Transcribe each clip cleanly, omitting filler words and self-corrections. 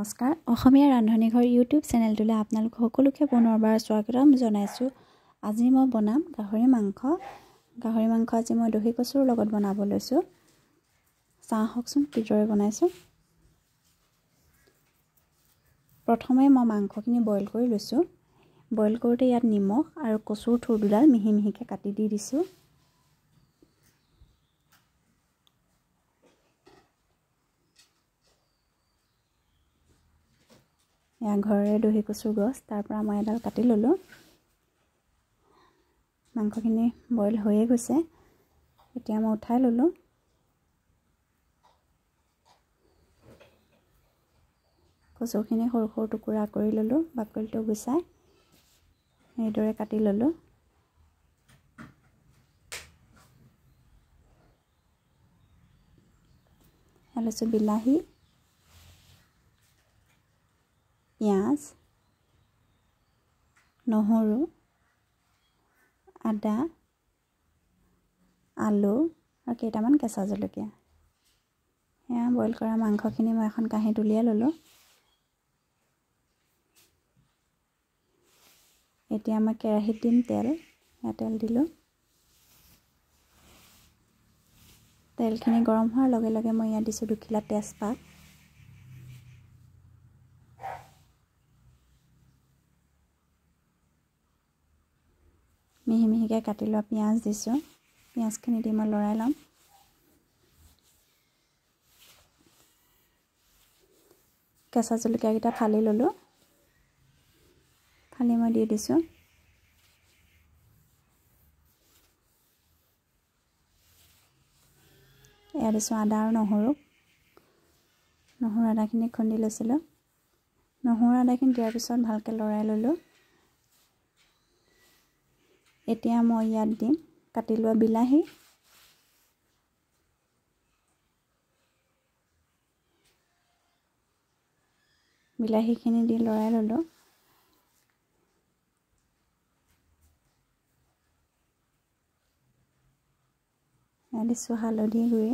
নমস্কাৰ অসমীয়া ৰান্ধনীঘৰ ইউটিউব চেনেলটোলৈ আপোনালোক সকলোকে পুনৰবাৰ স্বাগতম জনাইছোঁ। আজি মই বনাম গাহৰি মাংস। আজি মই দহি কচুৰ লগত বনাব লৈছোঁ। চাওকচোন কিদৰে বনাইছোঁ। প্ৰথমে মই মাংসখিনি বইল কৰি লৈছোঁ। বইল কৰোঁতে ইয়াত নিমখ আৰু কচুৰ থুৰ দুডাল মিহি মিহিকৈ কাটি দি দিছোঁ। এয়া ঘৰৰে দহি কচুৰ গছ, তাৰ পৰা মই এডাল কাটি ল'লোঁ। মাংসখিনি বইল হৈয়ে গৈছে, এতিয়া মই উঠাই ল'লোঁ। কচুখিনি সৰু সৰু টুকুৰা কৰি ল'লোঁ, বাকলিটো গুচাই এইদৰে কাটি ল'লোঁ। লৈছোঁ বিলাহী, পিঁয়াজ, নহৰু, আদা, আলু আৰু কেইটামান কেঁচা জলকীয়া। এয়া বইল কৰা মাংসখিনি মই এখন কাঁহীত উলিয়াই ল'লোঁ। এতিয়া মই কেৰাহীত দিম তেল। তেল দিলোঁ। তেলখিনি গৰম হোৱাৰ লগে লগে মই ইয়াত দিছোঁ দুখিলা তেজপাত। মিহি মিহিকৈ কাটি লোৱা পিঁয়াজ দিছোঁ। পিঁয়াজখিনি দি মই লৰাই ল'ম। কেঁচা জলকীয়াকেইটা ফালি ল'লোঁ। ফালি মই দি দিছোঁ। এয়া দিছোঁ আদা আৰু নহৰু আদাখিনি খুন্দি লৈছিলোঁ। নহৰু আদাখিনি দিয়াৰ পিছত ভালকৈ লৰাই ল'লোঁ। এতিয়া মই ইয়াত দিম কাটি লোৱা বিলাহী, বিলাহীখিনি দি লৰাই ল'লোঁ। ইয়াত দিছোঁ হালধি গুড়ি,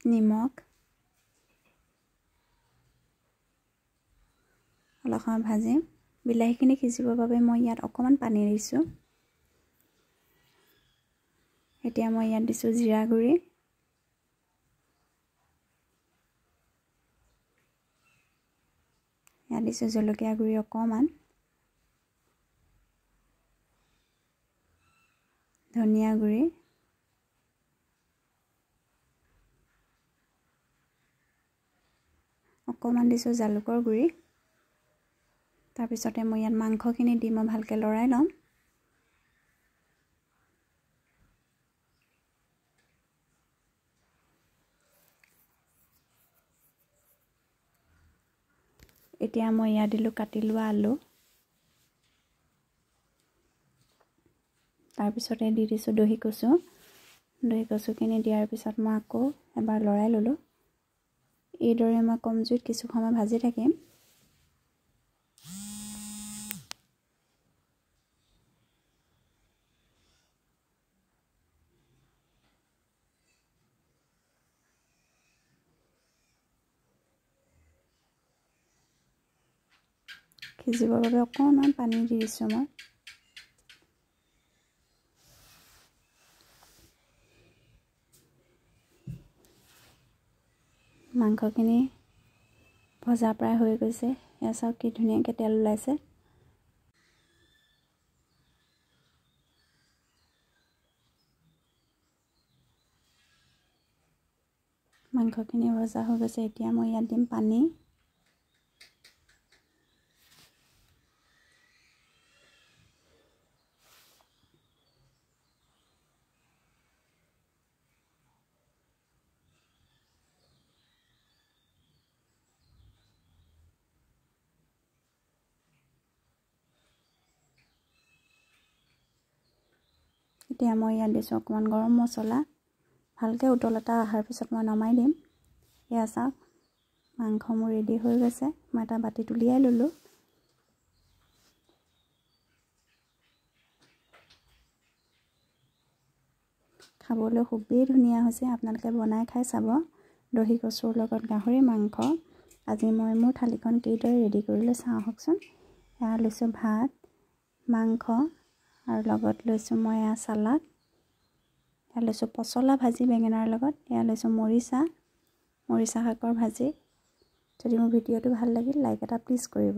নিমখ, অলপ সময় ভাজিম। বিলাহীখিনি সিজিবৰ বাবে মই ইয়াত অকণমান পানী দিছোঁ। এতিয়া মই ইয়াত দিছোঁ জিৰা গুড়ি, ইয়াত দিছোঁ জলকীয়া গুড়ি অকণমান, ধনিয়া গুড়ি, অকণমান দিছোঁ জালুকৰ গুড়ি। তাৰপিছতে মই ইয়াত মাংসখিনি দি মই ভালকৈ লৰাই ল'ম। এতিয়া মই ইয়াত দিলোঁ কাটি লোৱা আলু। তাৰপিছতে দি দিছোঁ দহি কচু। দহি কচুখিনি দিয়াৰ পিছত মই আকৌ এবাৰ লৰাই ল'লোঁ। এইদৰে মই কম জুইত কিছু সময় ভাজি থাকিম। সিজিবৰ বাবে অকণমান পানী দি দিছোঁ মই। মাংসখিনি ভজা প্ৰায় হৈ গৈছে। এয়া চাওক কি ধুনীয়াকৈ তেল ওলাইছে। মাংসখিনি ভজা হৈ গৈছে। এতিয়া মই ইয়াত দিম পানী। এতিয়া মই ইয়াত দিছোঁ অকণমান গৰম মছলা। ভালকৈ উতল এটা অহাৰ পিছত মই নমাই দিম। এয়া চাওক মাংস মোৰ ৰেডি হৈ গৈছে। মই এটা বাতিত উলিয়াই ল'লোঁ। খাবলৈ খুবেই ধুনীয়া হৈছে। আপোনালোকে বনাই খাই চাব। দহি কচুৰ লগত গাহৰি মাংস আজি মই মোৰ থালিখন কিদৰে ৰেডি কৰিলোঁ চাওঁ আহকচোন। এয়া লৈছোঁ ভাত, মাংস আৰু লগত লৈছোঁ মই এয়া চালাড। এয়া লৈছোঁ পচলা ভাজি বেঙেনাৰ লগত। এয়া লৈছোঁ মৰিচা শাকৰ ভাজি। যদি মোৰ ভিডিঅ'টো ভাল লাগিল লাইক এটা প্লিজ কৰিব।